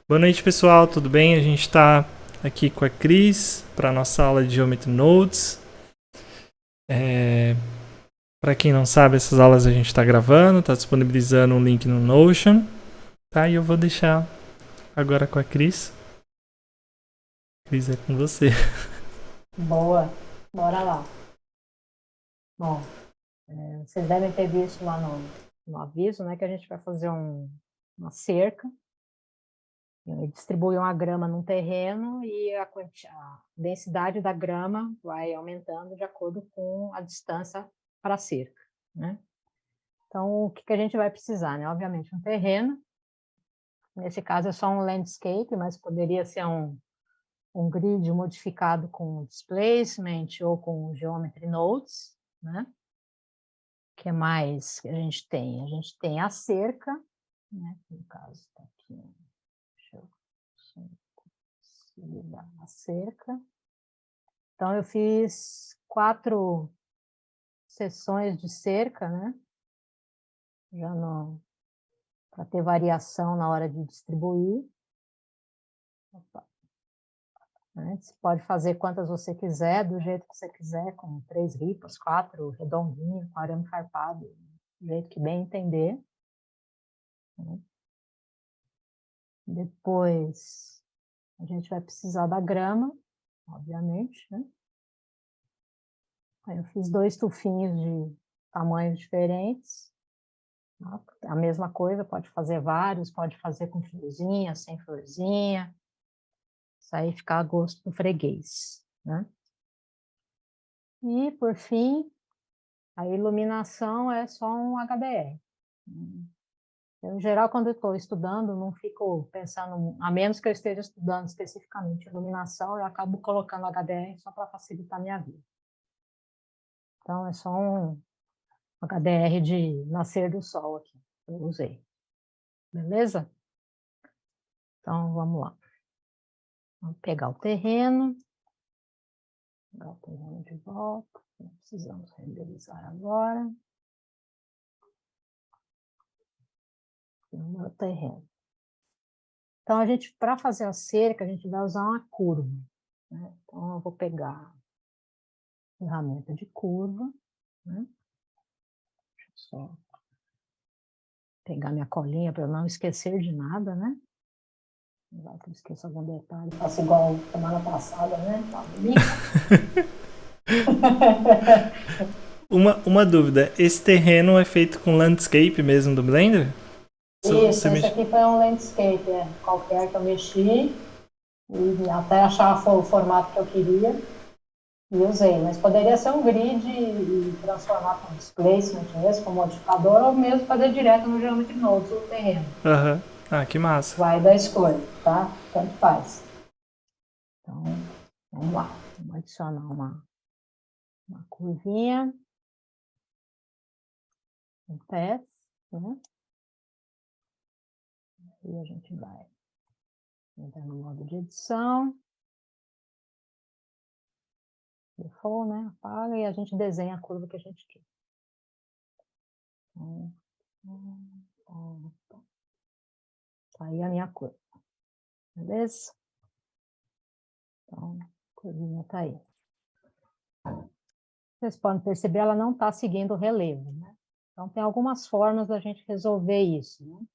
Boa noite, pessoal, tudo bem? A gente está aqui com a Cris para a nossa aula de Geometry Nodes. Para quem não sabe, essas aulas a gente está gravando, está disponibilizando um link no Notion, tá? E eu vou deixar agora com a Cris. Cris, é com você. Boa, bora lá. Bom, vocês devem ter visto lá no aviso, né, que a gente vai fazer uma cerca, distribuir uma grama num terreno e a densidade da grama vai aumentando de acordo com a distância para a cerca, né? Então, o que a gente vai precisar, né? Obviamente, um terreno. Nesse caso é só um landscape, mas poderia ser um grid modificado com displacement ou com geometry nodes, né? Que mais que a gente tem? A gente tem a cerca, né? No caso, está aqui. Deixa eu ligar a cerca. Então, eu fiz 4 seções de cerca, né? Já para ter variação na hora de distribuir. Opa, né? Você pode fazer quantas você quiser, do jeito que você quiser, com 3 ripas, 4 redondinho, com arame farpado, do jeito que bem entender. Né? Depois, a gente vai precisar da grama, obviamente, né? Aí eu fiz 2 tufinhos de tamanhos diferentes. Tá? A mesma coisa, pode fazer vários, pode fazer com florzinha, sem florzinha. Isso aí fica a gosto do freguês, né? E, por fim, a iluminação é só um HDR. Eu, em geral, quando eu estou estudando, não fico pensando, a menos que eu esteja estudando especificamente iluminação, eu acabo colocando HDR só para facilitar a minha vida. Então, é só um HDR de nascer do sol aqui, eu usei. Beleza? Então, vamos lá. Vamos pegar o terreno. Pegar o terreno de volta. Não precisamos renderizar agora. O meu terreno. Então, para fazer a cerca, a gente vai usar uma curva. Né? Então, eu vou pegar a ferramenta de curva. Né? Deixa eu só pegar minha colinha para eu não esquecer de nada, né? Vai que eu esqueço algum detalhe. Faço igual semana passada, né? Tá domingo. Uma dúvida, esse terreno é feito com landscape mesmo do Blender? Isso, Você esse mexe... aqui foi um landscape, qualquer que eu mexi, e até achar o formato que eu queria, e usei. Mas poderia ser um grid e transformar com displacement mesmo, com modificador, ou mesmo fazer direto no Geometry Nodes o terreno. Aham. Ah, que massa. Vai da escolha, tá? Tanto faz. Então, vamos lá. Vamos adicionar uma curvinha, um teste, né? E a gente vai entrar no modo de edição. Default, né? Apaga e a gente desenha a curva que a gente quer. Tá aí a minha curva. Beleza? Então, a curvinha tá aí. Vocês podem perceber, ela não está seguindo o relevo, né? Então, tem algumas formas da gente resolver isso, né?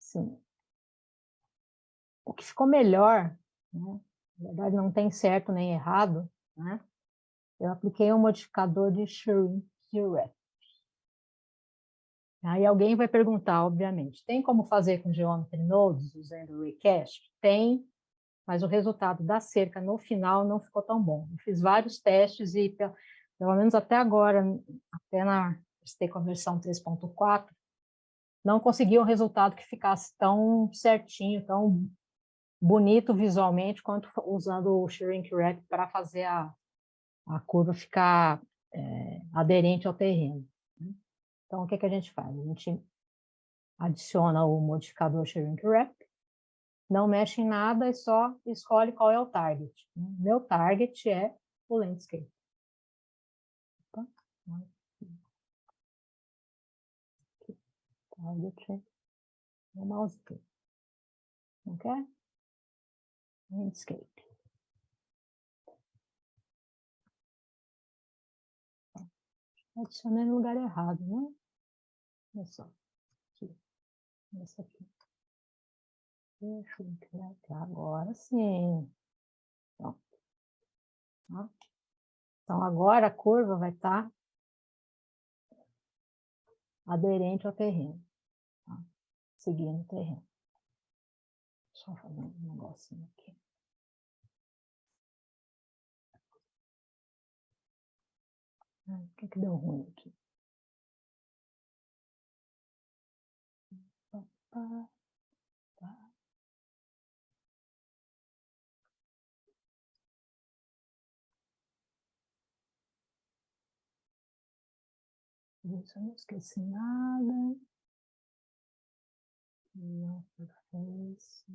Sim. O que ficou melhor, né? Na verdade, não tem certo nem errado, né? Eu apliquei um modificador de Shrink Rect. Aí alguém vai perguntar, obviamente, tem como fazer com Geometry Nodes usando o Recast? Tem, mas o resultado da cerca no final não ficou tão bom. Eu fiz vários testes e, pelo menos até agora, até com a versão 3.4, não consegui um resultado que ficasse tão certinho, tão bonito visualmente, quanto usando o Shrink Wrap para fazer a curva ficar aderente ao terreno. Então, o que a gente faz? A gente adiciona o modificador Shrink Wrap, não mexe em nada e só escolhe qual é o target. Meu target é o landscape. Opa, target, o mouse aqui. Não quer? Landscape. Adicionei no lugar errado, né? Olha só. Aqui. Essa aqui. Deixa eu criar aqui. Agora sim. Então, agora a curva vai estar aderente ao terreno. Tá? Seguindo o terreno. Só fazer um negocinho aqui. O que deu ruim aqui? Tá. Isso, eu não esqueci nada. Não fez.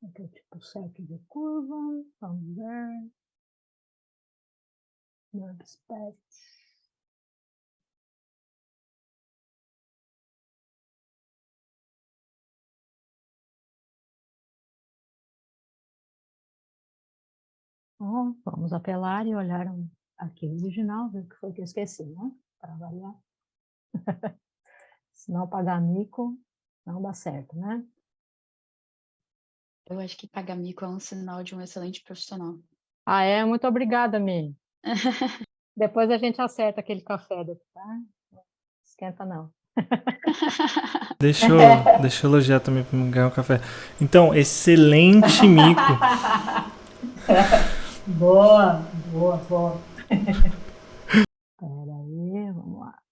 Aqui é tipo sec de curva. Vamos ver. Workspace. Bom, vamos apelar e olhar o arquivo original, ver o que foi que eu esqueci, né? Para variar. Se não pagar mico, não dá certo, né? Eu acho que pagar mico é um sinal de um excelente profissional. Ah, é? Muito obrigada, Mi. Depois a gente acerta aquele café, tá? Esquenta não. Deixa eu elogiar também para ganhar um café. Então, excelente mico. Boa, boa, boa. Espera aí, vamos lá.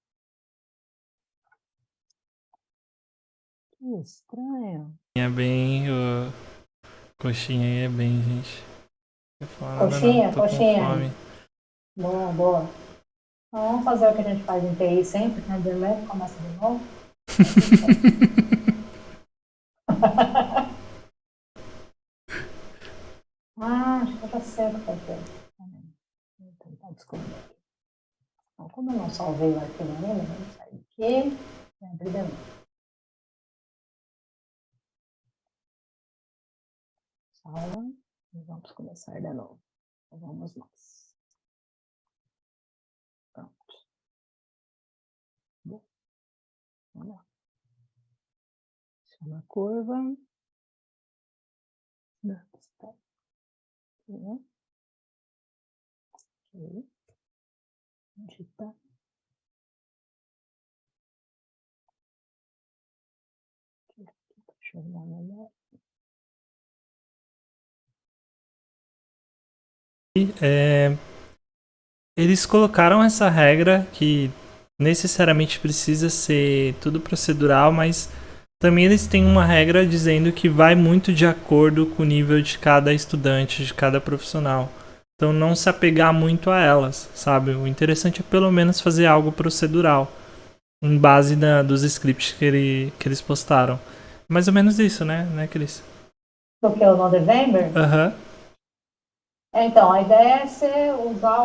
Que estranho. É bem. Coxinha aí é bem, gente. Não vou falar nada Coxinha, não, tô com coxinha. fome. Boa, boa. Então, vamos fazer o que a gente faz em TI sempre, né? Delete, começa de novo. Acho que eu já sei o que vai ter. Vou tentar descobrir aqui. Então, como eu não salvei o arquivo ainda, vamos sair aqui e abrir de novo. Salva e vamos começar de novo. Então, vamos nós. Pronto. Bom, vamos lá. Chama a curva. Está aqui, né? Ok. Digitar. Deixa eu olhar melhor. Eles colocaram essa regra que necessariamente precisa ser tudo procedural, mas também eles têm uma regra dizendo que vai muito de acordo com o nível de cada estudante, de cada profissional. Então não se apegar muito a elas, sabe? O interessante é pelo menos fazer algo procedural, em base dos scripts que eles postaram. Mais ou menos isso, né, Cris? Do que o November? Aham. Então, a ideia é você usar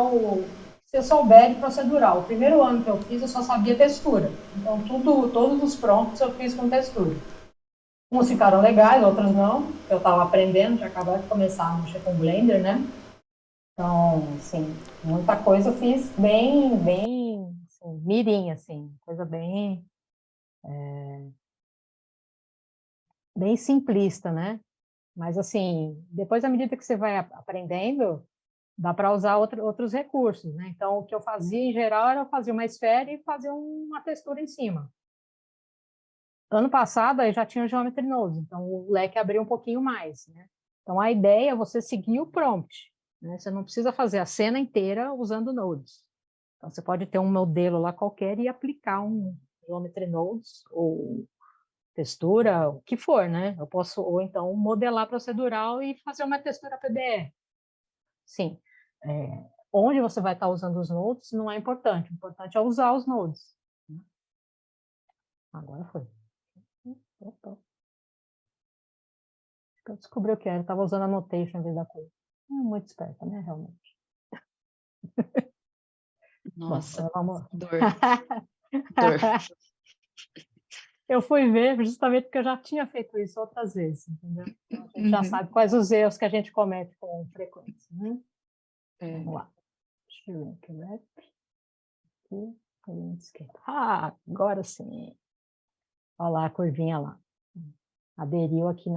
se você souber de procedural. O primeiro ano que eu fiz, eu só sabia textura. Então, todos os prompts eu fiz com textura. Uns ficaram legais, outros não. Eu estava aprendendo, já acabei de começar a mexer com Blender, né? Então, assim, muita coisa eu fiz bem, assim, mirim, assim, coisa bem simplista, né? Mas, assim, depois, à medida que você vai aprendendo, dá para usar outros recursos, né? Então, o que eu fazia, em geral, era eu fazia uma esfera e fazia uma textura em cima. Ano passado, aí já tinha o Geometry Nodes, então o leque abriu um pouquinho mais, né? Então, a ideia é você seguir o prompt, né? Você não precisa fazer a cena inteira usando nodes. Então, você pode ter um modelo lá qualquer e aplicar um Geometry Nodes ou textura, o que for, né? Eu posso, ou então, modelar procedural e fazer uma textura PBR. Sim. Onde você vai estar usando os nodes não é importante. O importante é usar os nodes. Agora foi. Eu descobri o que era. Estava usando a notation em vez da coisa. Muito esperta, né? Realmente. Nossa, Bom, vamos... dor. Dor. Eu fui ver justamente porque eu já tinha feito isso outras vezes, entendeu? Então, a gente já Uhum. sabe quais os erros que a gente comete com frequência, né? É. Vamos lá. Shrink wrap. Aqui, coluna esquerda. Ah, agora sim. Olha lá a curvinha lá. Aderiu aqui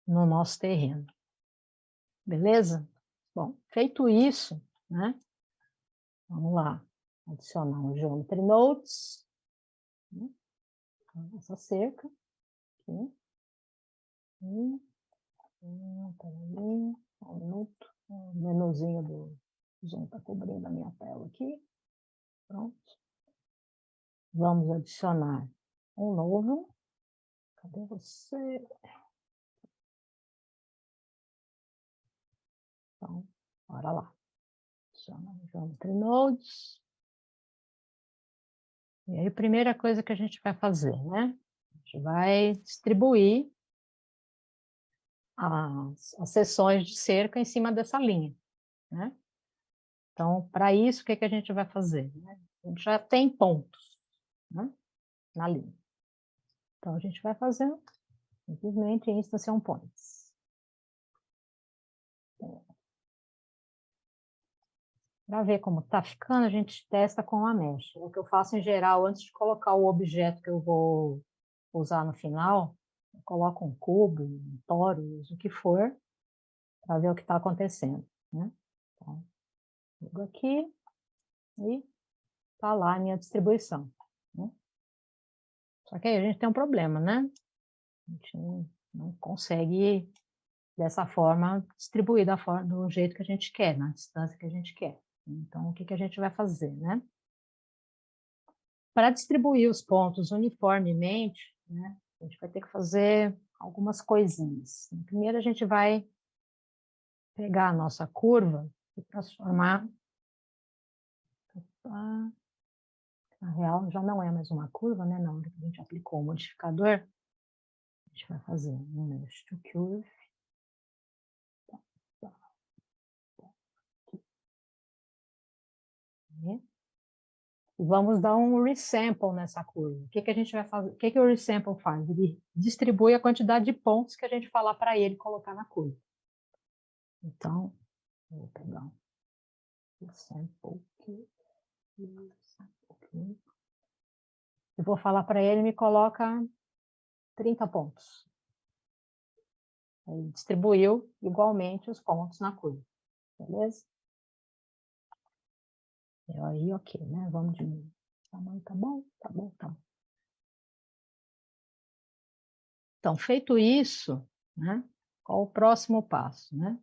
no nosso terreno. Beleza? Bom, feito isso, né? Vamos lá. Adicionar um Geometry Nodes. Né? Essa cerca. Aqui. Peraí. Um minuto. O menuzinho do Zoom está cobrindo a minha tela aqui. Pronto. Vamos adicionar um novo. Cadê você? Então, bora lá. Adiciona o Geometry Nodes. E aí, a primeira coisa que a gente vai fazer, né? A gente vai distribuir as seções de cerca em cima dessa linha, né? Então, para isso, o que a gente vai fazer? Né? A gente já tem pontos, né, na linha. Então, a gente vai fazer simplesmente Instance on Points. Para ver como está ficando, a gente testa com a mesh. O que eu faço em geral, antes de colocar o objeto que eu vou usar no final, eu coloco um cubo, um torus, o que for, para ver o que está acontecendo, né? Então, pego aqui e está lá a minha distribuição, né? Só que aí a gente tem um problema, né? A gente não consegue, dessa forma, distribuir do jeito que a gente quer, na distância que a gente quer. Então, o que a gente vai fazer, né? Para distribuir os pontos uniformemente, né, a gente vai ter que fazer algumas coisinhas. Primeiro, a gente vai pegar a nossa curva e transformar. Na real, já não é mais uma curva, né? Na hora que a gente aplicou o modificador, a gente vai fazer um mesh to curve. E vamos dar um resample nessa curva. O que a gente vai fazer? O que o resample faz? Ele distribui a quantidade de pontos que a gente falar para ele colocar na curva. Então, vou pegar um resample aqui. Eu vou falar para ele, me coloca 30 pontos. Ele distribuiu igualmente os pontos na curva. Beleza? E aí, ok, né? Vamos diminuir. O tamanho tá bom? Tá bom, tá bom. Então, feito isso, né? Qual o próximo passo, né?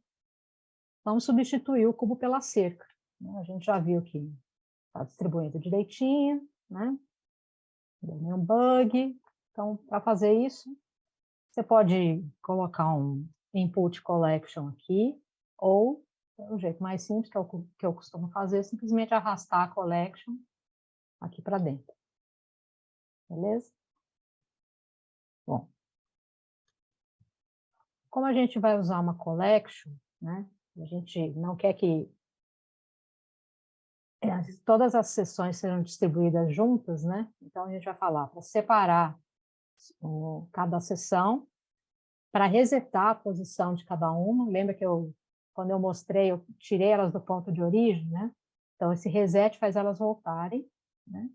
Vamos substituir o cubo pela cerca. A gente já viu que está distribuindo direitinho, né? Deu nenhum bug. Então, para fazer isso, você pode colocar um input collection aqui, ou o jeito mais simples, que eu costumo fazer, é simplesmente arrastar a collection aqui para dentro. Beleza? Bom, como a gente vai usar uma collection, né? A gente não quer que todas as sessões sejam distribuídas juntas, né? Então, a gente vai falar para separar cada sessão, para resetar a posição de cada uma. Lembra que quando eu mostrei, eu tirei elas do ponto de origem, né? Então, esse reset faz elas voltarem, né?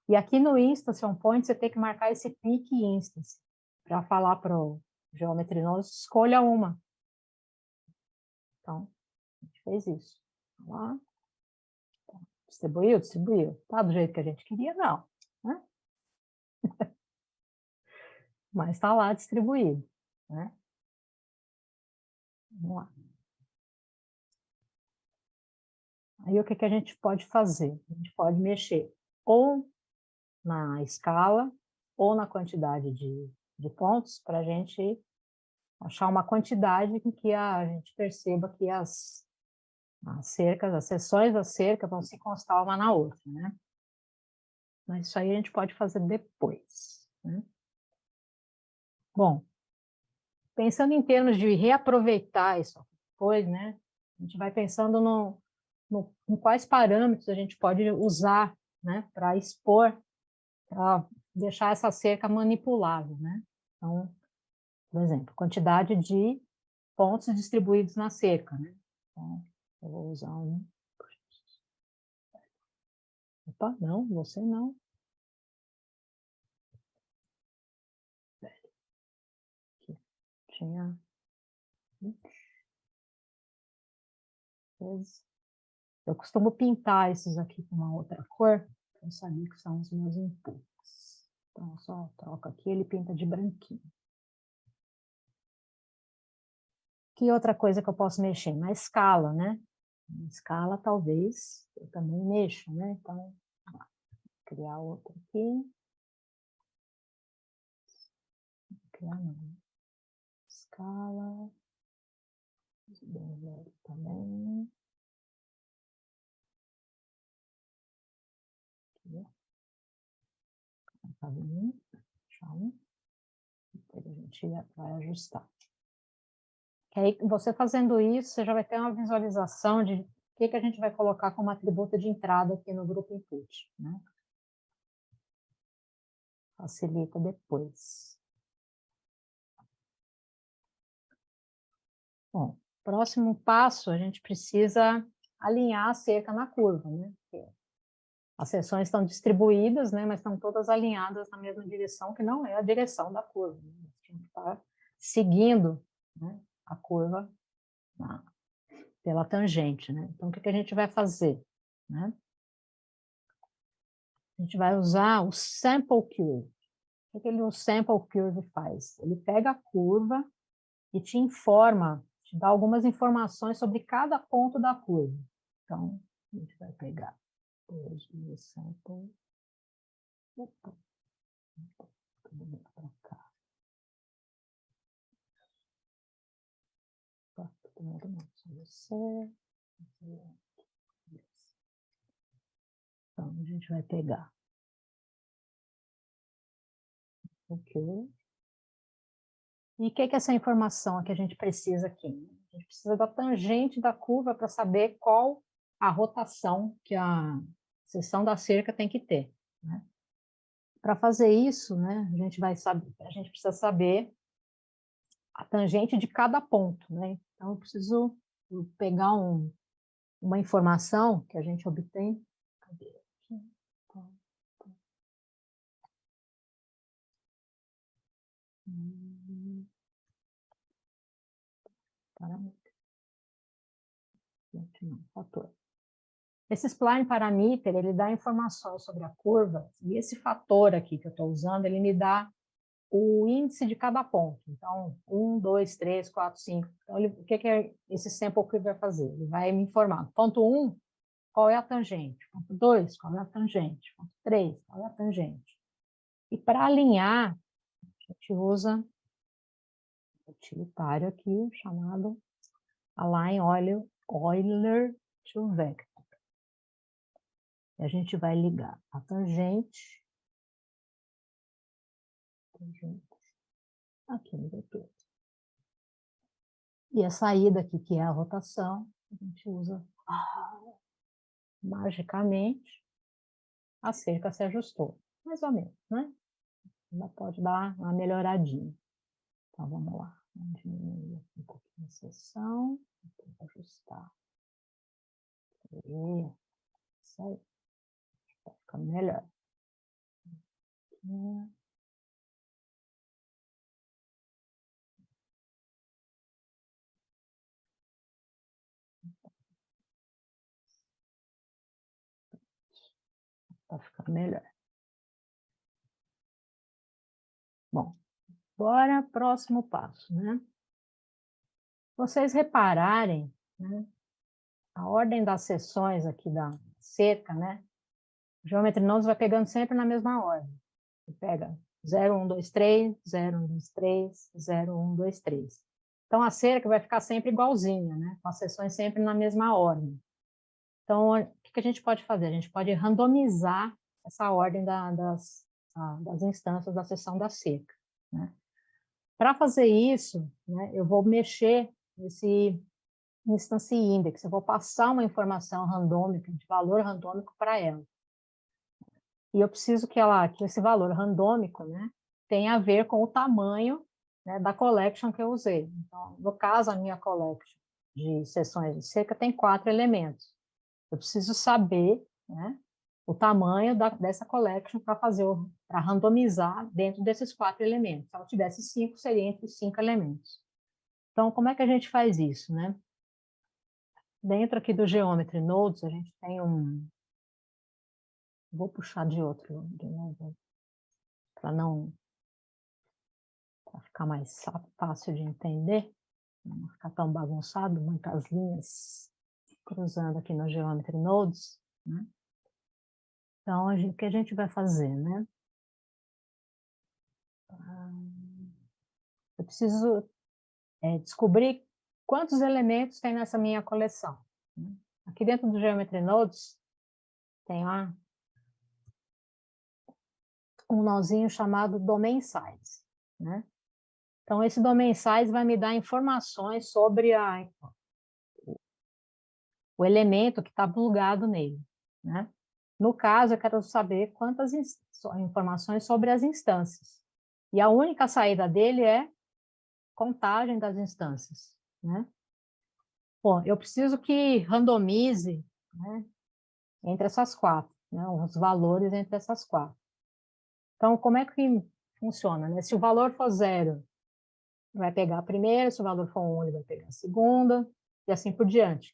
E aqui no Instance on Point, você tem que marcar esse pick instance, para falar para o Geometry Nodes, escolha uma. Então, a gente fez isso. Vamos lá. Distribuiu? Distribuiu. Tá do jeito que a gente queria? Não. Né? Mas está lá distribuído. Né? Vamos lá. Aí o que a gente pode fazer? A gente pode mexer ou na escala ou na quantidade de pontos para a gente achar uma quantidade em que a gente perceba que as cercas, as seções da cerca vão se encostar uma na outra, né? Mas isso aí a gente pode fazer depois, né? Bom, pensando em termos de reaproveitar isso depois, né? A gente vai pensando em quais parâmetros a gente pode usar, né, para expor, para deixar essa cerca manipulável, né? Então, por exemplo, quantidade de pontos distribuídos na cerca, né? Então, eu vou usar um. Opa, não, você não. Aqui, tinha 13. Eu costumo pintar esses aqui com uma outra cor, para eu saber que são os meus inputs. Então, eu só troco aqui, ele pinta de branquinho. Que outra coisa que eu posso mexer? Na escala, né? Na escala, talvez, eu também mexo, né? Então, vou criar outra aqui. Criar não. Escala. Bem velho também. Aqui. Tá vendo? Deixa um. Depois a gente vai ajustar. Que aí, você fazendo isso, você já vai ter uma visualização de o que a gente vai colocar como atributo de entrada aqui no grupo input, né? Facilita depois. Bom, próximo passo, a gente precisa alinhar a cerca na curva, né? Porque as seções estão distribuídas, né? Mas estão todas alinhadas na mesma direção, que não é a direção da curva. Né? A gente tem que estar seguindo, né, a curva pela tangente, né? Então, o que a gente vai fazer, né? A gente vai usar o Sample Curve. O que o Sample Curve faz? Ele pega a curva e te informa, te dá algumas informações sobre cada ponto da curva. Então, a gente vai pegar hoje o Sample. Opa, tudo bem para cá. Opa, primeiro não, só você. Então, a gente vai pegar ok. E o que é essa informação que a gente precisa aqui? A gente precisa da tangente da curva para saber qual a rotação que a seção da cerca tem que ter, né? Para fazer isso, né, a gente precisa saber a tangente de cada ponto, né? Então, eu preciso pegar uma informação que a gente obtém. Cadê aqui? Parâmetro. Não, fator. Esse spline parameter, ele dá informações sobre a curva, e esse fator aqui que eu estou usando, ele me dá o índice de cada ponto. Então, 1, 2, 3, 4, 5. Então, o que esse sample curve vai fazer? Ele vai me informar. Ponto 1, qual é a tangente? Ponto 2, qual é a tangente? Ponto 3, qual é a tangente? E para alinhar, a gente usa um utilitário aqui, chamado Align Euler to Vector. E a gente vai ligar a tangente aqui no vetor. E a saída aqui, que é a rotação, a gente usa magicamente, a cerca se ajustou. Mais ou menos, né? Ainda pode dar uma melhoradinha. Então, vamos lá. Vamos diminuir aqui um pouquinho a seção. Vou ajustar. Isso aí. Vai ficando melhor. Vai ficando melhor. Bom, agora próximo passo, né? Vocês repararem, né, a ordem das seções aqui da cerca, né? O Geometry Node vai pegando sempre na mesma ordem. Você pega 0, 1, 2, 3, 0, 1, 2, 3, 0, 1, 2, 3. Então, a cerca vai ficar sempre igualzinha, né? Com as seções sempre na mesma ordem. Então, o que a gente pode fazer? A gente pode randomizar essa ordem das instâncias da seção da cerca, né? Para fazer isso, né, eu vou mexer nesse instance index, eu vou passar uma informação randômica, de valor randômico para ela. E eu preciso que esse valor randômico, né, tenha a ver com o tamanho, né, da collection que eu usei. Então, no caso, a minha collection de seções de cerca tem 4 elementos. Eu preciso saber, né, o tamanho dessa collection para randomizar dentro desses 4 elementos. Se ela tivesse 5, seria entre 5 elementos. Então, como é que a gente faz isso, né? Dentro aqui do Geometry Nodes, a gente tem Vou puxar de outro, de novo, para ficar mais fácil de entender, não ficar tão bagunçado, muitas linhas cruzando aqui no Geometry Nodes, né? Então, o que a gente vai fazer, né? Eu preciso descobrir quantos elementos tem nessa minha coleção, né? Aqui dentro do Geometry Nodes tem lá um nozinho chamado Domain Size, né? Então, esse Domain Size vai me dar informações sobre o elemento que está plugado nele, né? No caso, eu quero saber quantas informações sobre as instâncias. E a única saída dele é contagem das instâncias, né? Bom, eu preciso que randomize, né, entre essas 4, né, os valores entre essas 4. Então, como é que funciona, né? Se o valor for 0, vai pegar a primeira, se o valor for 1, ele vai pegar a segunda, e assim por diante.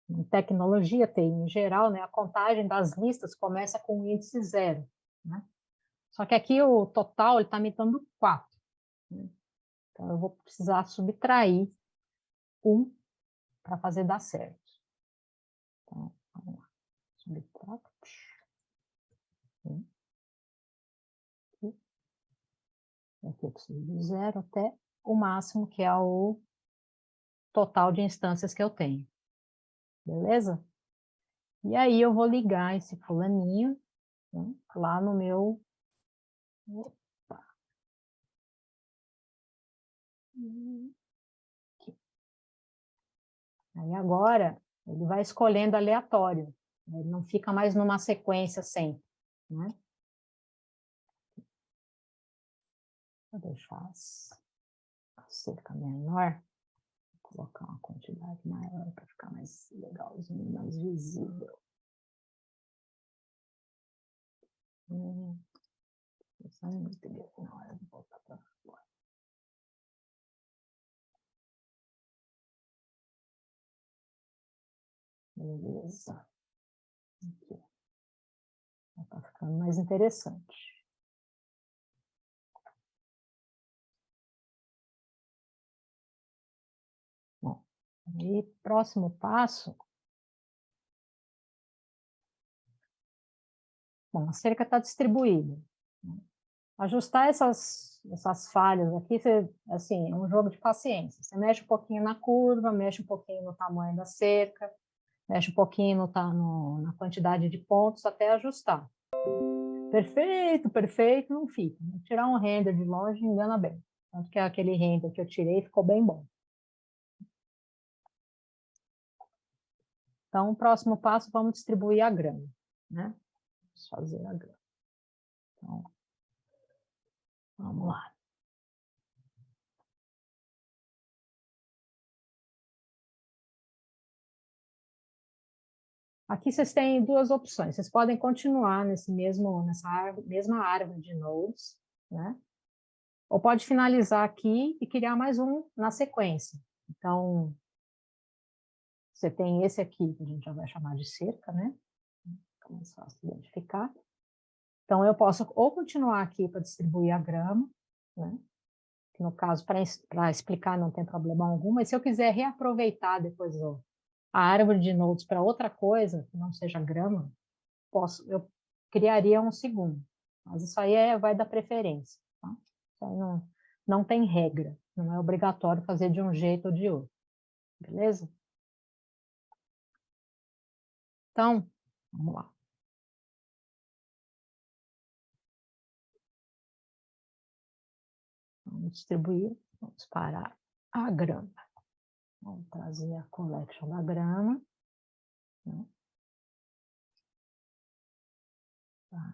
Em tecnologia, TI em geral, né, a contagem das listas começa com o índice 0, né? Só que aqui o total está me dando 4, né? Então, eu vou precisar subtrair 1 para fazer dar certo. Então, vamos lá. Subtrai. Aqui eu preciso de 0 até o máximo, que é o total de instâncias que eu tenho. Beleza? E aí eu vou ligar esse fulaninho, né, lá no meu... Opa. Aqui. Aí agora ele vai escolhendo aleatório. Ele não fica mais numa sequência sempre, né? Vou deixar a cerca menor, vou colocar uma quantidade maior para ficar mais legalzinho, mais visível. Só um minuto na hora de voltar para fora. Beleza. Aqui. Está ficando mais interessante. Bom, e próximo passo. Bom, a cerca está distribuída. Ajustar essas falhas aqui, assim, é um jogo de paciência. Você mexe um pouquinho na curva, mexe um pouquinho no tamanho da cerca, mexe um pouquinho na quantidade de pontos até ajustar. Perfeito, perfeito, não fica. Tirar um render de longe engana bem. Tanto que aquele render que eu tirei ficou bem bom. Então, o próximo passo, vamos distribuir a grama, né? Vamos fazer a grama. Então, vamos lá. Aqui vocês têm duas opções. Vocês podem continuar nessa mesma árvore de nodes, né? Ou pode finalizar aqui e criar mais um na sequência. Então, você tem esse aqui, que a gente já vai chamar de cerca, né? Fica mais fácil de identificar. Então, eu posso ou continuar aqui para distribuir a grama, né? Que no caso, para explicar, não tem problema algum, mas se eu quiser reaproveitar depois a árvore de nodes para outra coisa, que não seja grama, eu criaria um segundo. Mas isso aí vai dar preferência. Tá? Isso aí não tem regra, não é obrigatório fazer de um jeito ou de outro. Beleza? Então, vamos lá. Vamos distribuir, vamos parar a grama. Vamos trazer a collection da grama. Né? Tá.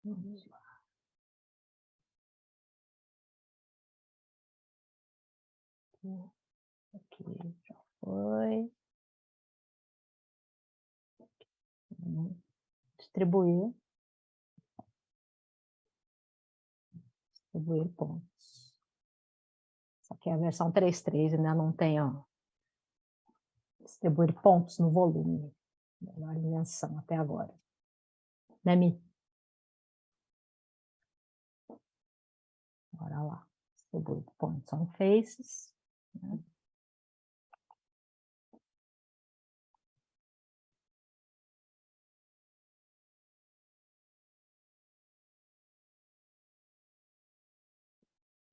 Vamos lá. Aqui já foi. Distribuir. Distribuir pontos. Essa aqui é a versão 3.3, ainda não tem, ó, distribuir pontos no volume. Melhor invenção até agora. Né, Mi? Bora lá. Distribuir points on faces. Né?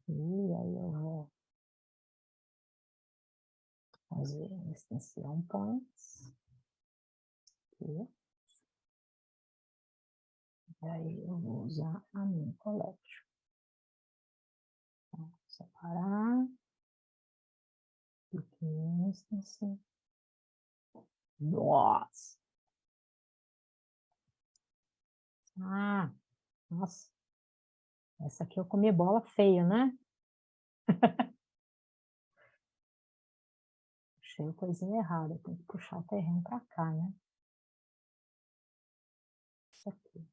E aí eu vou fazer extensão points. Aqui. E aí eu vou usar a minha collection. Então, separar. Aqui, instance. Nossa! Ah, nossa. Essa aqui eu comi bola feia, né? Puxei coisinha errada. Tem que puxar o terreno para cá, né? Isso aqui.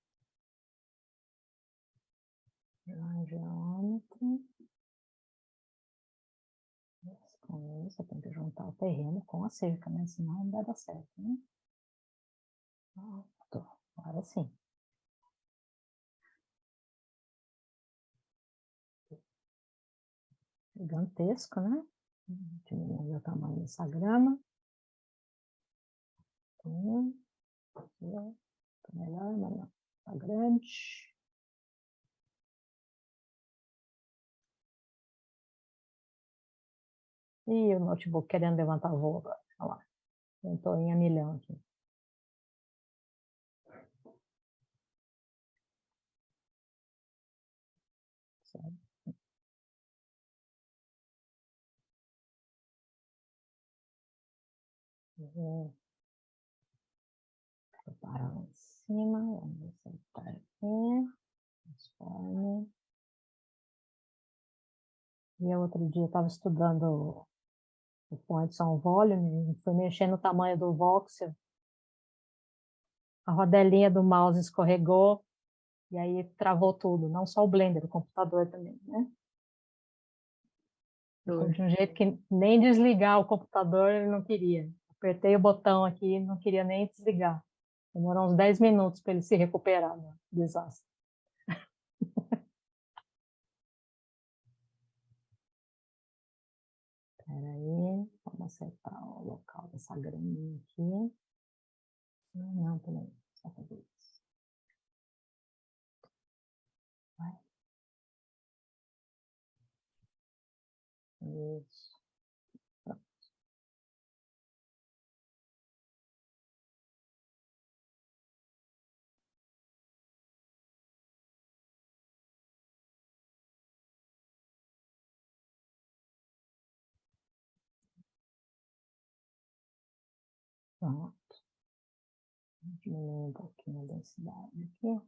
Geômetro. Com isso, eu tenho que juntar o terreno com a cerca, né? Senão não vai dar certo, né? Pronto. Agora sim. Gigantesco, né? Diminuir o tamanho dessa grama. Melhor, mas não. Tá grande. E o notebook querendo levantar voo agora. Olha lá. Tentou em a milhão aqui. Certo. Vou preparar lá em cima. Vamos ver se ele tá aqui. Transforme. E outro dia eu estava estudando o Points on Volume, fui mexer no tamanho do voxel, a rodelinha do mouse escorregou, e aí travou tudo, não só o Blender, o computador também, né? Ficou de um jeito que nem desligar o computador ele não queria. Apertei o botão aqui, não queria nem desligar. Demorou uns 10 minutos para ele se recuperar do desastre. Espera aí, vamos acertar o local dessa graminha aqui. Não, também, só fazer isso. Vai. Isso. Pronto. Diminuir um pouquinho a densidade aqui.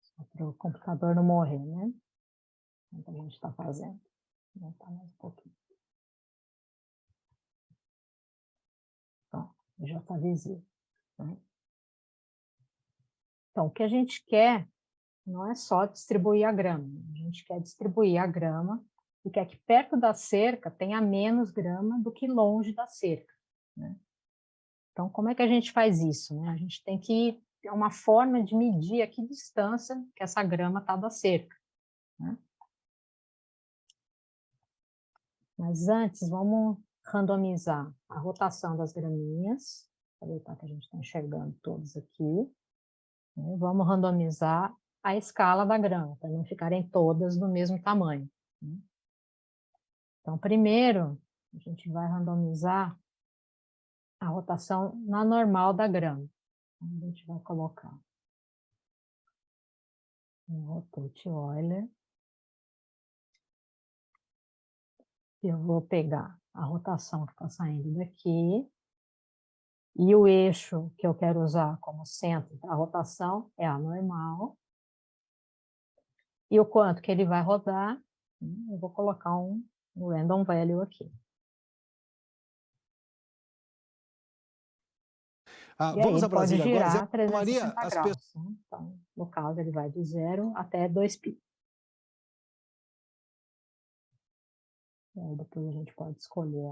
Só para o computador não morrer, né? Enquanto a gente está fazendo. Vou aumentar mais um pouquinho. Pronto, já está visível. Né? Então, o que a gente quer não é só distribuir a grama. A gente quer distribuir a grama e quer que perto da cerca tenha menos grama do que longe da cerca. Né? Então, como é que a gente faz isso? Né? A gente tem que ter uma forma de medir a que distância que essa grama está da cerca. Né? Mas antes, vamos randomizar a rotação das graminhas. Aproveitar que a gente está enxergando todos aqui. Né? Vamos randomizar a escala da grama, para não ficarem todas do mesmo tamanho. Né? Então, primeiro, a gente vai randomizar a rotação na normal da grama. Então, a gente vai colocar um rotate Euler. Eu vou pegar a rotação que está saindo daqui, e o eixo que eu quero usar como centro da rotação é a normal, e o quanto que ele vai rodar, eu vou colocar um random value aqui. E aí Vamos ele a pode Brasília agora. Zé girar Maria, 360 graus. Né? Então, no caso, ele vai de 0 até 2π. E aí depois a gente pode escolher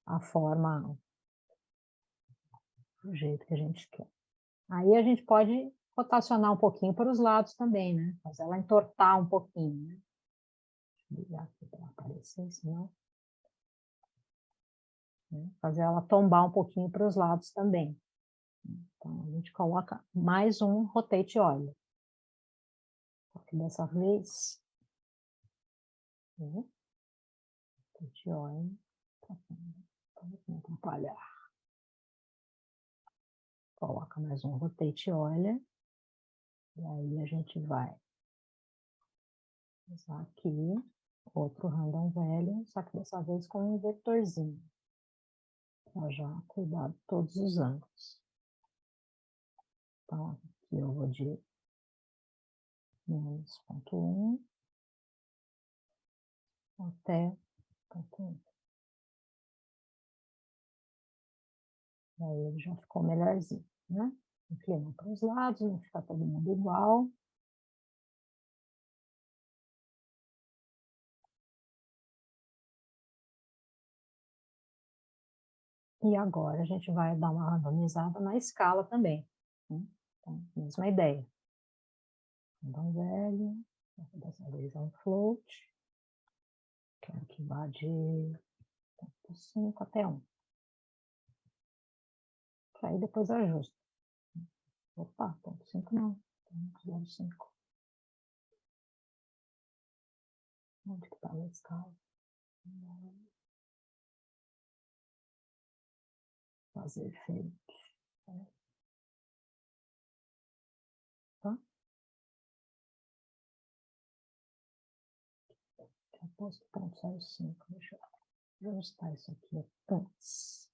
a forma, do jeito que a gente quer. Aí a gente pode rotacionar um pouquinho para os lados também, né? Fazer ela entortar um pouquinho, né? Deixa eu ligar aqui para aparecer, senão... Né? Fazer ela tombar um pouquinho para os lados também. Então, a gente coloca mais um rotate olha. Só que dessa vez... Né? Rotate olha. Vamos atrapalhar. Coloca mais um rotate olha. E aí a gente vai usar aqui outro random value, só que dessa vez com um vetorzinho. Para já cuidar de todos os ângulos. Então, aqui eu vou de menos 0,1 até 0,1. E aí ele já ficou melhorzinho, né? Inclina para os lados, não fica todo mundo igual. E agora a gente vai dar uma randomizada na escala também. Né? Então, mesma ideia. Random value, dessa vez é um float. Quero que vá de 0,5 até 1. Que aí depois ajusta. Opa, 0,5 não. 0,5. Onde que está a escala? Fazer efeito. Tá? Já posto 0,05. Deixa eu ajustar isso aqui antes.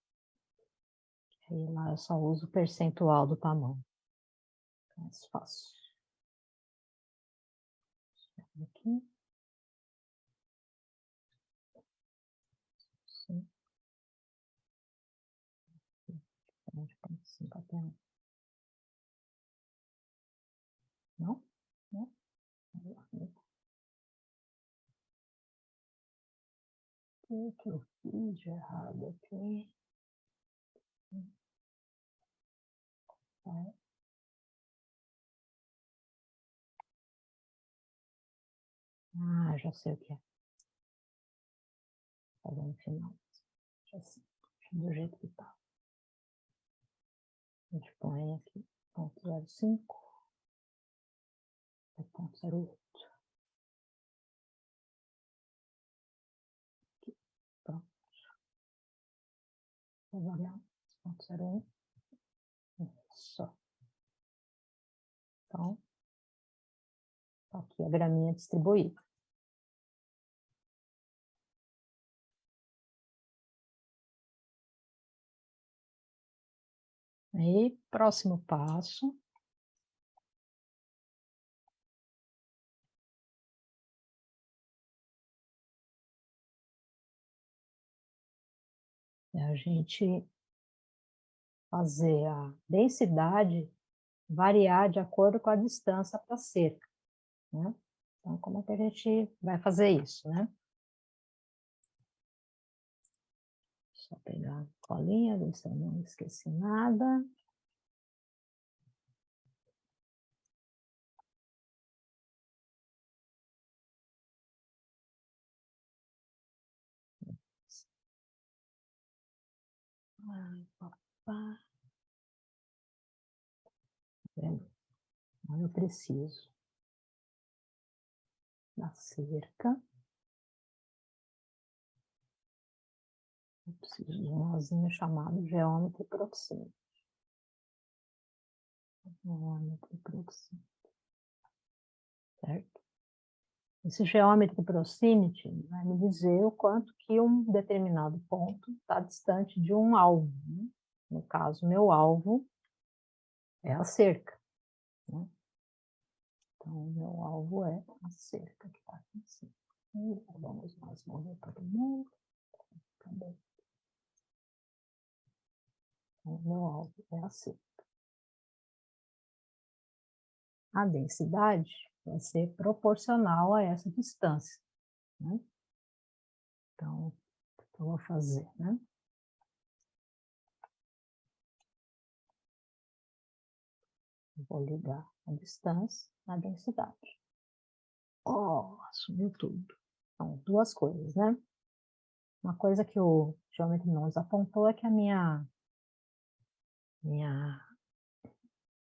Aí lá eu só uso o percentual do tamanho. Mais fácil. Aqui. Sim. 0,5 até 1. Não? Não? O que eu fiz de errado aqui? Ah, já sei o que é. Fazer no final. Já sei. Do jeito que tá. A gente põe aqui 0,05 e 0,08. Aqui. Pronto. Vou variar 0,01. Só. Então, tá aqui a graminha distribuída. Aí, próximo passo. É a gente fazer a densidade variar de acordo com a distância para a cerca. Né? Então, como é que a gente vai fazer isso, né? Só pegar a colinha, ver se eu não esqueci nada. Ai, papá. Eu preciso da cerca. Eu preciso de um nozinho chamado geômetro proximity. Geômetro proximity. Certo? Esse geometry proximity vai me dizer o quanto que um determinado ponto está distante de um alvo, né? No caso, meu alvo é a cerca, né? Então, o meu alvo é a cerca que está aqui em cima. E vamos nós mover todo mundo. Cadê? Então, o meu alvo é a cerca. A densidade vai ser proporcional a essa distância, né? Então, o que eu vou fazer, né? Eu vou ligar a distância à densidade. Oh, sumiu tudo. Então, duas coisas, né? Uma coisa que o Geometry Nose apontou é que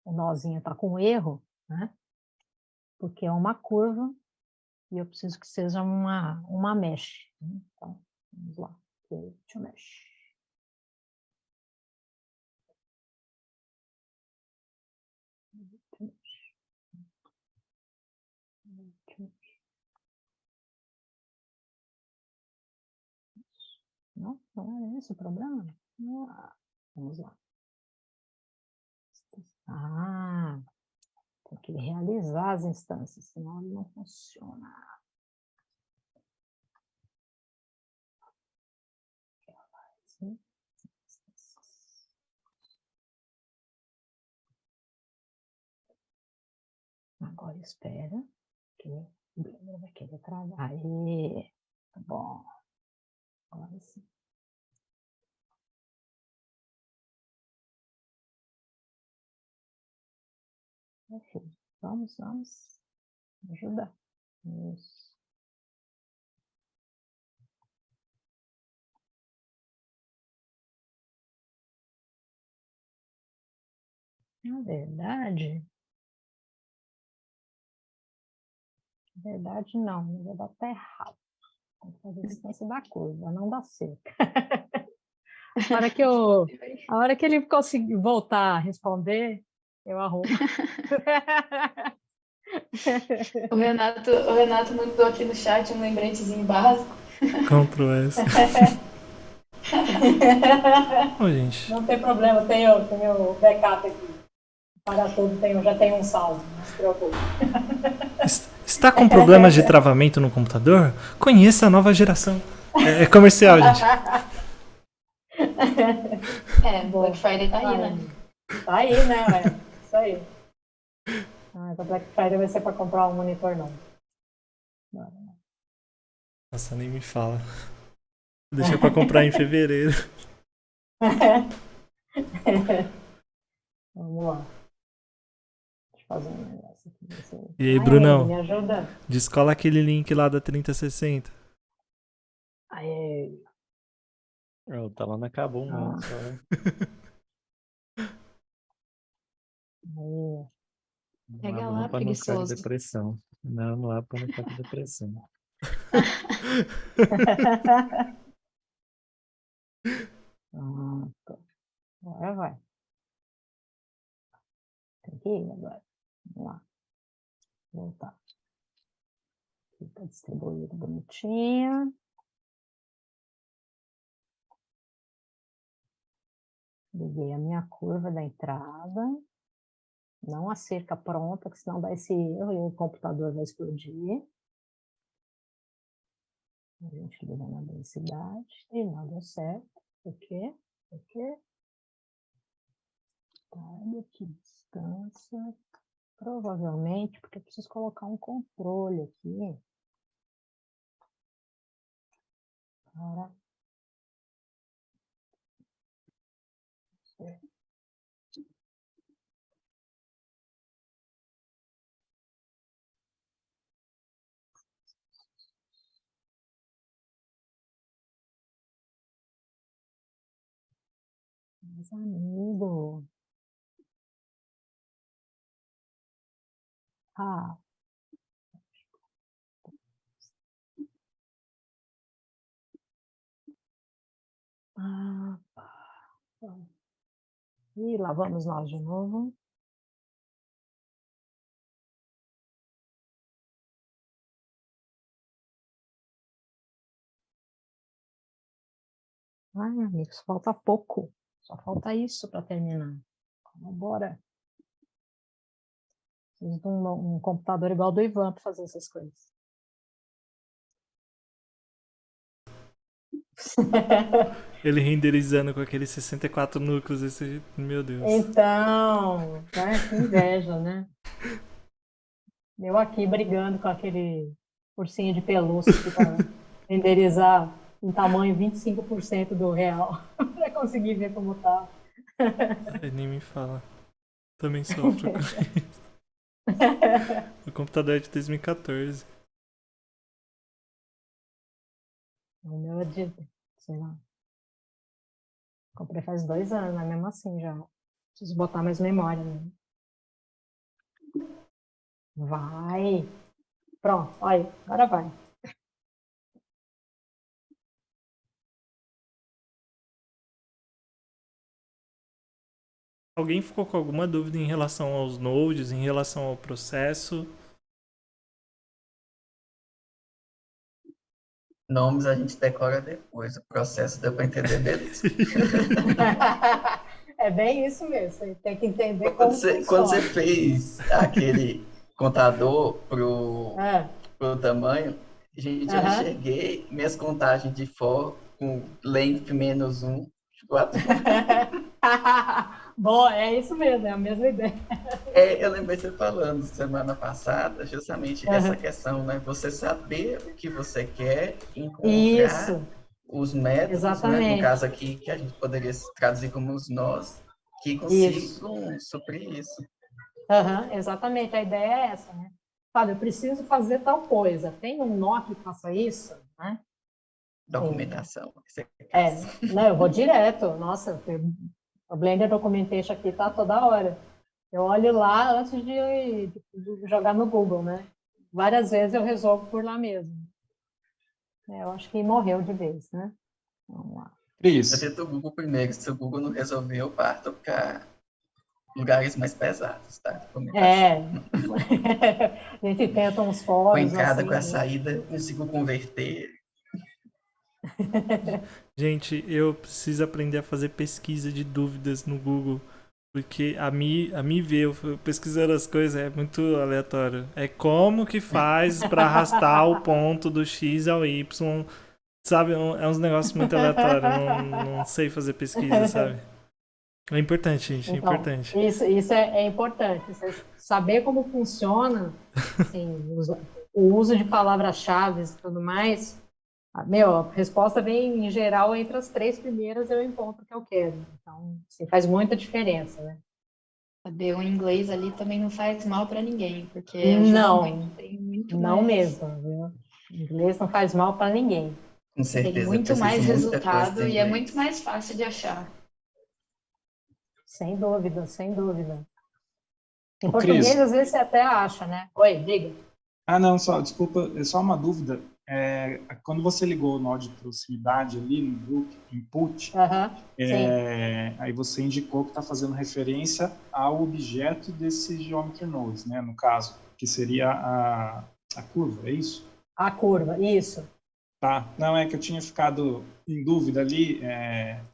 o nozinho está com erro, né? Porque é uma curva e eu preciso que seja uma mesh, né? Então, vamos lá. Create a mesh. Não, não é esse o problema? Ah, vamos lá. Ah, tem que realizar as instâncias, senão ele não funciona. Assim. Agora espera, que o Blender vai querer travar. Aí, tá bom. Agora sim. Enfim, vamos ajudar. Isso. Na verdade não, na verdade tá errado. Tem que fazer a distância da curva, não da cerca. A hora que ele conseguir voltar a responder, eu arrumo. O Renato mandou aqui no chat um lembretezinho básico. Ctrl S. Ô, gente. Não tem problema, tenho o backup aqui. Para tudo, já tenho um salvo, não se preocupe. Está com problemas de travamento no computador? Conheça a nova geração. É comercial, gente. Black Friday tá aí, né? Tá aí, né? Isso aí. Ah, então Black Friday vai ser para comprar um monitor novo. Nossa, nem me fala. Deixa pra comprar em fevereiro. Vamos lá. Deixa eu fazer um negócio aqui. E aí, Brunão? Me ajuda? Descola aquele link lá da 3060. Aí. O Talana acabou um ano só. Não Pega abro lá, não pra não ficar com preguiçoso. depressão. Não abro pra não ficar com depressão. Agora vai. Tem que ir agora. Vamos lá. Voltar. Aqui está distribuído bonitinho. Liguei a minha curva da entrada. Não a cerca pronta, que senão dá esse erro e o computador vai explodir. A gente liga na densidade e não deu certo. Por quê? Tarde aqui, distância. Provavelmente, porque eu preciso colocar um controle aqui. Para... Mas, amigo... Ah, e lá vamos nós de novo. Ai, amigos, falta pouco. Só falta isso para terminar. Vamos embora. Preciso de um computador igual do Ivan para fazer essas coisas. Ele renderizando com aqueles 64 núcleos, meu Deus. Então, né, que inveja, né? Eu aqui brigando com aquele ursinho de pelúcia que para renderizar em tamanho 25% do real para conseguir ver como tá. Ai, nem me fala. Também sofro com isso. O computador é de 2014. O meu é de, sei lá, comprei faz 2 anos, mas mesmo assim já preciso botar mais memória, né? Vai! Pronto, olha, agora vai. Alguém ficou com alguma dúvida em relação aos nodes, em relação ao processo? Nomes a gente decora depois, o processo deu para entender, beleza. É bem isso mesmo, você tem que entender Quando como quando você funciona. fez aquele contador pro É, tamanho, gente, eu aham. enxerguei minhas contagens de for com length -1, tipo, Bom, é isso mesmo, é a mesma ideia. eu lembrei você falando semana passada, justamente essa Aham. questão, né? Você saber o que você quer, encontrar Isso, os métodos, né? No exatamente. caso aqui, que a gente poderia traduzir como os nós, que Isso. consigam suprir isso. Aham, exatamente, a ideia é essa, né? Fala, eu preciso fazer tal coisa. Tem um nó que faça isso, né? Sim, Documentação, esse é o caso. não, eu vou direto. Nossa, o Blender Documentation aqui tá toda hora. Eu olho lá antes de jogar no Google, né? Várias vezes eu resolvo por lá mesmo. Eu acho que morreu de vez, né? Vamos lá. Eu Cris, tento o Google primeiro, se o Google não resolver, eu parto para lugares mais pesados, tá? Documentação. É, a gente tenta uns Com a fóruns entrada, com assim, a né? saída, eu consigo converter. Gente, eu preciso aprender a fazer pesquisa de dúvidas no Google. Porque a Mi ver eu pesquisando as coisas é muito aleatório. É como que faz pra arrastar o ponto do X ao Y. Sabe? É uns negócios muito aleatórios. Não sei fazer pesquisa, sabe? É importante, gente. É Então, importante. isso é importante. Você saber como funciona, assim, o uso de palavras-chave e tudo mais. Meu, a resposta vem, em geral, entre as 3 primeiras eu encontro o que eu quero. Então, assim, faz muita diferença, né? Saber o inglês ali também não faz mal para ninguém, porque ajuda muito. Não, Tem muito não mais, mesmo, viu? Inglês não faz mal para ninguém. Com tem certeza, eu muito preciso mais muita coisa resultado de e é muito inglês. mais fácil de achar. Sem dúvida, sem dúvida. Em ô português, Cris. às vezes, você até acha, né? Oi, diga. Ah, não, só, desculpa, é só uma dúvida. Quando você ligou o nó de proximidade ali no grupo input, Aham, sim, aí você indicou que está fazendo referência ao objeto desse geometry nodes, né? No caso, que seria a curva, é isso? a curva, isso. Tá. Não, é que eu tinha ficado em dúvida ali.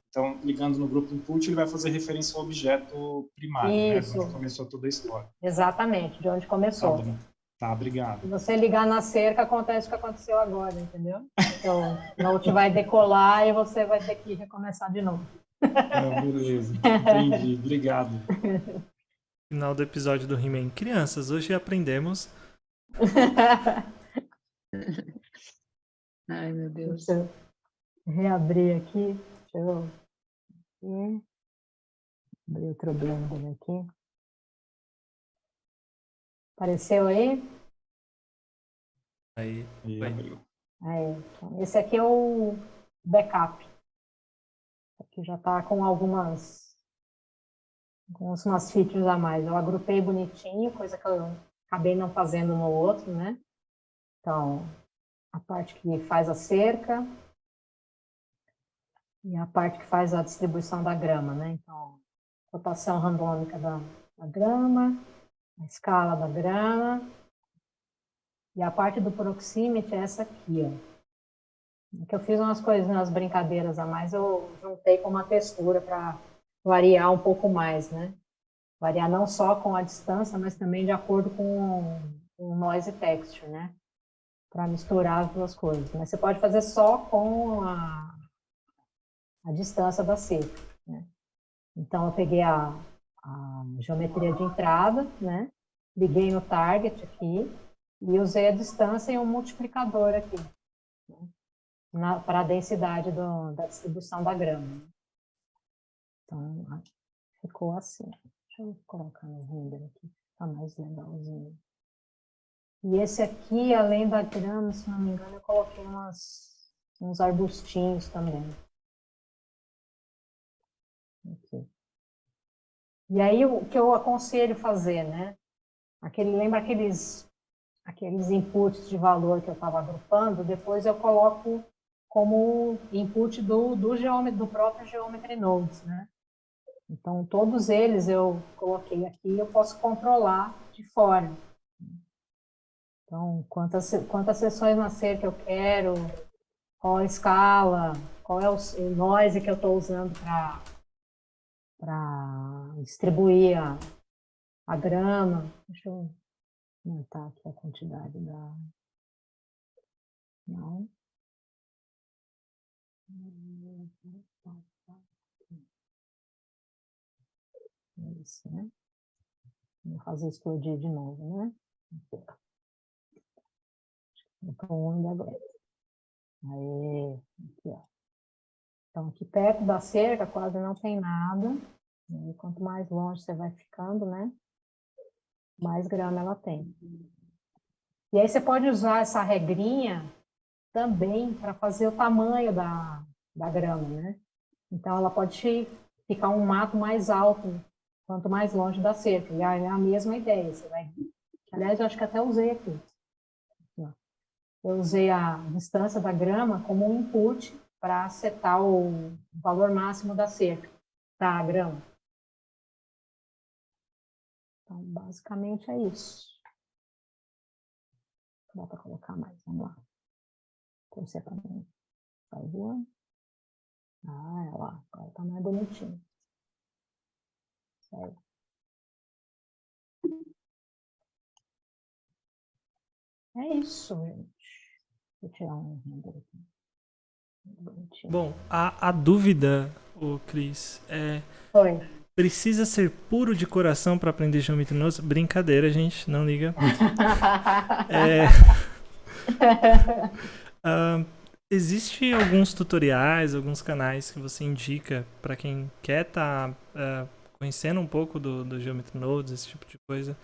Então, ligando no grupo input, ele vai fazer referência ao objeto primário, né? De onde Isso, começou toda a história. exatamente, de onde Tá começou. bom. Tá, obrigado. Se você ligar na cerca, acontece o que aconteceu agora, entendeu? Então, o Note vai decolar e você vai ter que recomeçar de novo. Ah, beleza. Entendi. Obrigado. Final do episódio do He-Man. Crianças, hoje aprendemos. Ai, meu Deus. Deixa eu reabrir aqui. Deixa eu abrir outro Blender aqui. Apareceu aí? Aí, E foi. abriu. Aí. Então, esse aqui é o backup. Aqui já está com umas features a mais. Eu agrupei bonitinho, coisa que eu acabei não fazendo no outro, né? Então, a parte que faz a cerca e a parte que faz a distribuição da grama, né? Então, rotação randômica da grama, a escala da grama e a parte do proximity é essa aqui, ó. Que eu fiz umas coisas, umas brincadeiras a mais, eu juntei com uma textura para variar um pouco mais, né? Variar não só com a distância, mas também de acordo com o noise texture, né? Para misturar as duas coisas. Mas você pode fazer só com a distância da cerca, né? Então eu peguei a geometria de entrada, né? Liguei no target aqui e usei a distância e um multiplicador aqui, né? Para a densidade da distribuição da grama. Então, ficou assim. Deixa eu colocar no render aqui, tá mais legalzinho. E esse aqui, além da grama, se não me engano, eu coloquei uns arbustinhos também. Aqui. E aí, o que eu aconselho fazer, né? Lembra aqueles inputs de valor que eu estava agrupando? Depois eu coloco como input do próprio Geometry Nodes, né? Então, todos eles eu coloquei aqui, eu posso controlar de fora. Então, quantas sessões na cerca eu quero, qual a escala, qual é o noise que eu estou usando para distribuir a grama. Deixa eu aumentar aqui a quantidade da... Não. Isso, né? Vou fazer explodir de novo, né? Então, ainda agora. Aí, aqui, ó. Então, aqui perto da cerca quase não tem nada. E quanto mais longe você vai ficando, né? Mais grama ela tem. E aí você pode usar essa regrinha também para fazer o tamanho da grama, né? Então, ela pode ficar um mato mais alto, quanto mais longe da cerca. E é a mesma ideia. Você vai... Aliás, eu acho que até usei aqui. Eu usei a distância da grama como um input para setar o valor máximo da cerca, da grama. Então, basicamente é isso. Dá para colocar mais, vamos lá. Torcer para mim, por favor. Ah, olha lá, agora tá mais bonitinho. Sério. É isso, gente. Vou tirar um render aqui. Bonitinho. Bom, a dúvida, Cris, Oi. precisa ser puro de coração para aprender Geometry Nodes? Brincadeira, gente, não liga. Existem alguns tutoriais, alguns canais que você indica para quem quer estar conhecendo um pouco do Geometry Nodes, esse tipo de coisa?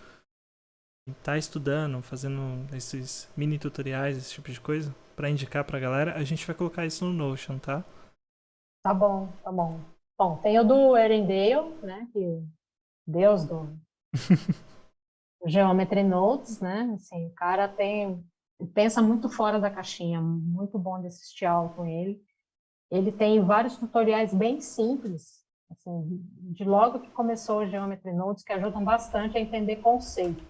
Tá estudando, fazendo esses mini tutoriais, esse tipo de coisa, para indicar pra galera? A gente vai colocar isso no Notion, tá? Tá bom, tá bom. Bom, tem o do Erendale, né? Que Deus do Geometry Nodes, né? Assim, o cara pensa muito fora da caixinha, muito bom de assistir aula com ele. Ele tem vários tutoriais bem simples, assim, de logo que começou o Geometry Nodes, que ajudam bastante a entender conceito.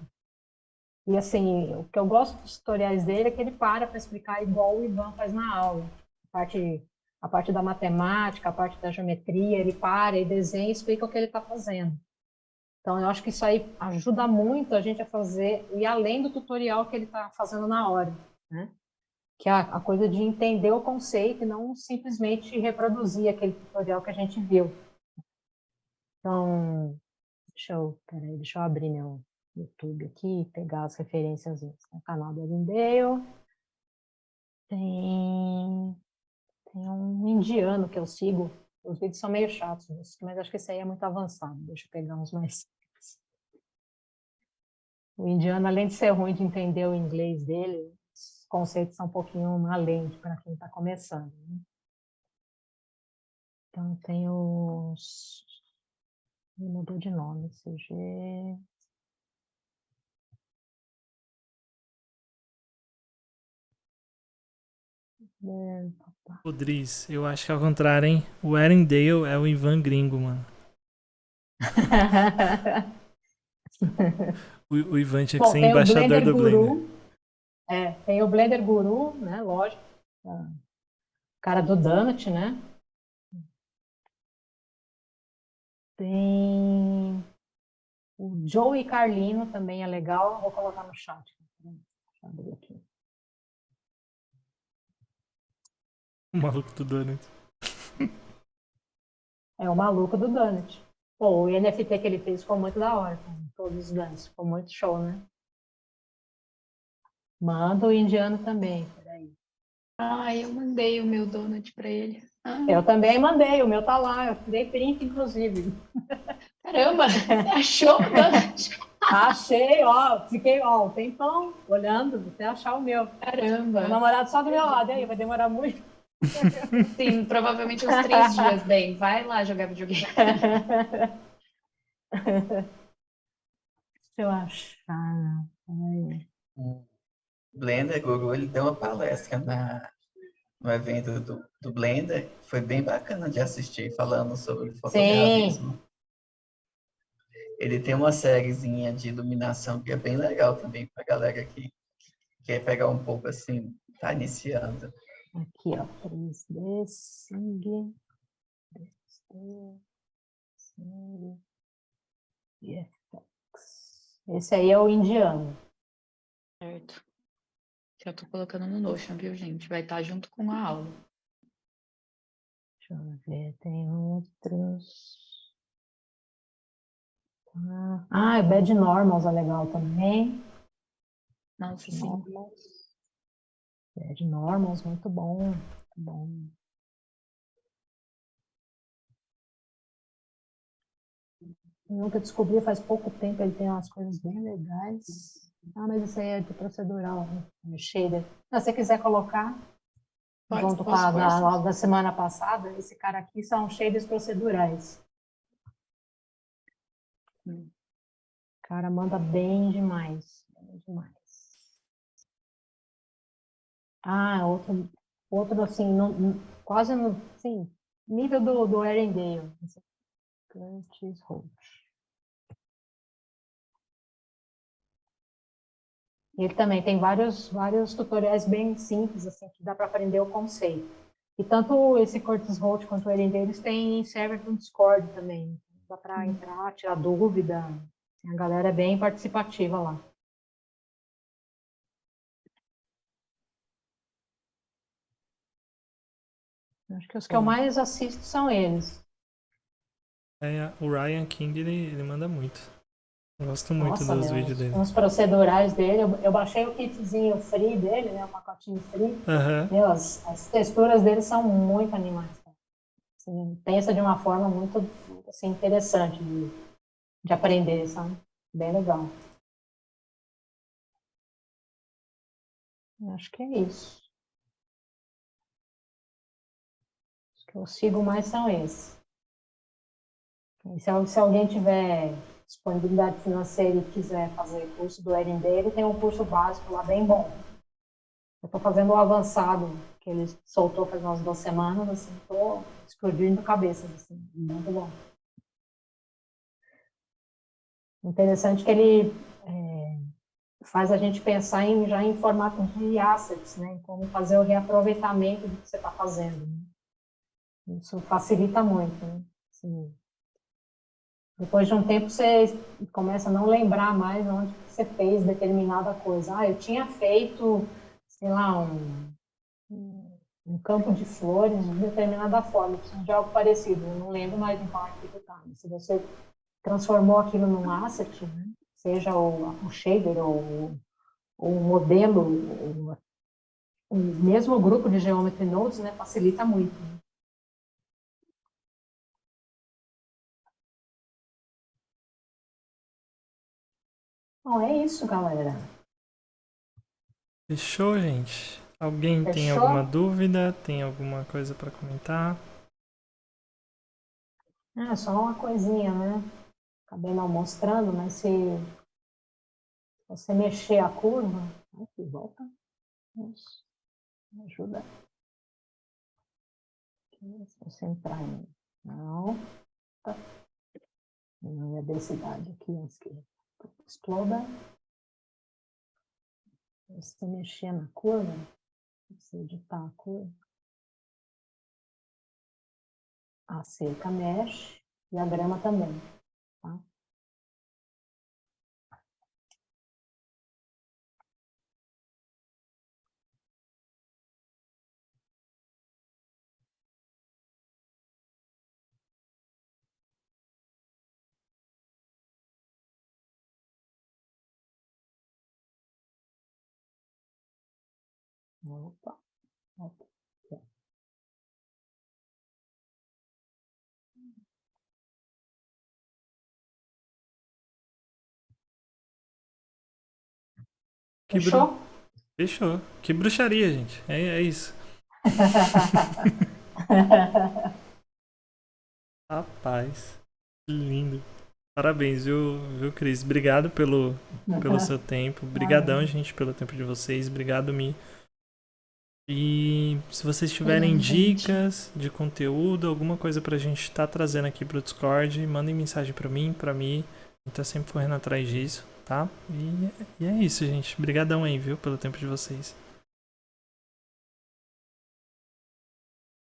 E assim, o que eu gosto dos tutoriais dele é que ele para explicar igual o Ivan faz na aula. A parte da matemática, a parte da geometria, ele para e desenha e explica o que ele está fazendo. Então, eu acho que isso aí ajuda muito a gente a fazer, e além do tutorial que ele está fazendo na hora, né? Que é a coisa de entender o conceito e não simplesmente reproduzir aquele tutorial que a gente viu. Então, deixa eu abrir meu YouTube aqui e pegar as referências no canal do Erendale. Tem um indiano que eu sigo. Os vídeos são meio chatos, mas acho que esse aí é muito avançado. Deixa eu pegar uns mais simples. O indiano, além de ser ruim de entender o inglês dele, os conceitos são um pouquinho além para quem está começando, né? Então, tem os... Mudou de nome, CG... Rodrigues, eu acho que ao contrário, hein? O Erendale é o Ivan gringo, mano. O Ivan tinha que ser embaixador do Blender. Tem o Blender Guru, né? Lógico. cara do Donut, né? Tem o Joey Carlino também é legal. Vou colocar no chat. Deixa eu abrir aqui. O maluco do Donut. É o maluco do Donut. Pô, o NFT que ele fez ficou muito da hora, com todos os donuts. Ficou muito show, né? Manda o indiano também, peraí. Ai, eu mandei o meu donut pra ele. Ai, Eu também mandei, o meu tá lá, eu dei print, inclusive. caramba, você achou o donut? Achei, ó, fiquei, ó, um tempão olhando até achar o meu. Caramba. O namorado só do meu lado, e aí vai demorar muito. Sim, provavelmente uns 3 dias, bem. Vai lá jogar videogame. Se eu achar. Ai. O Blender Guru, ele deu uma palestra no evento do Blender. Foi bem bacana de assistir, falando sobre Sim, fotorealismo. Ele tem uma sériezinha de iluminação que é bem legal também pra galera que quer pegar um pouco assim, tá iniciando. aqui, ó, 3D, Sing, 3D, Sing, VFX. Esse aí é o indiano. Certo. Já tô colocando no Notion, viu, gente? Vai estar junto com a aula. Deixa eu ver, tem outros. Ah, o Bad Normals é legal também. Nossa, sim. Normals. Bad Normals, muito bom. Muito bom. Um que eu descobri faz pouco tempo, ele tem umas coisas bem legais. Ah, mas isso aí é de procedural, né? É shader. Se você quiser colocar, junto com Posso a pôr, da sim. aula da semana passada, esse cara aqui são shaders procedurais. Hum. O cara manda bem demais. Bem demais. Ah, outro assim, quase no assim, nível do Erendale. Curtis Holt. Ele também tem vários tutoriais bem simples, assim, que dá para aprender o conceito. E tanto esse Curtis Holt quanto o Erendale, eles têm server no Discord também. Dá para entrar, tirar dúvida. A galera é bem participativa lá. Acho que os que eu mais assisto são eles. O Ryan King, ele manda muito. Eu gosto muito Nossa, dos meu, vídeos dele. uns procedurais dele. Eu baixei o kitzinho free dele, né? O pacotinho free. Aham. Meu, as texturas dele são muito animais. Cara. Assim, pensa de uma forma muito assim, interessante de aprender, sabe? Bem legal. Acho que é isso. Os que eu sigo mais são esses. E se alguém tiver disponibilidade financeira e quiser fazer curso do Erin dele, tem um curso básico lá bem bom. Eu estou fazendo o avançado que ele soltou faz umas 2 semanas, assim, estou explodindo cabeças, assim, muito bom. Interessante que ele faz a gente pensar já em formato de assets, né? Em como fazer o reaproveitamento do que você está fazendo. Né? Isso facilita muito, né? Assim, depois de um tempo você começa a não lembrar mais onde você fez determinada coisa. Ah, eu tinha feito, sei lá, um campo de flores de determinada forma, preciso de algo parecido. Eu não lembro mais em qual arquivo está. Se você transformou aquilo num asset, né? Seja o shader ou o modelo, o mesmo grupo de Geometry Nodes, né, facilita muito. Né? Bom, é isso, galera. Fechou, gente? Alguém tem alguma Fechou? dúvida? Tem alguma coisa para comentar? Ah, só uma coisinha, né? Acabei não mostrando, mas se você mexer a curva, aqui, volta. Isso, me ajuda. Se você entrar em... Não, tá. Não é densidade aqui, antes que exploda. Se você mexer na curva, você editar a curva, A cerca mexe e a grama também, tá? Opa, opa. Que Fechou? Fechou. Que bruxaria, gente. É isso. Rapaz. Que lindo. Parabéns, viu, Cris? Obrigado pelo seu tempo. Obrigadão, gente, pelo tempo de vocês. Obrigado, Mi. E se vocês tiverem Obrigada, gente. dicas de conteúdo, alguma coisa pra gente estar trazendo aqui pro Discord, mandem mensagem pra mim, pra Mi. A gente tá sempre correndo atrás disso, tá? E é isso, gente. Obrigadão aí, viu, pelo tempo de vocês.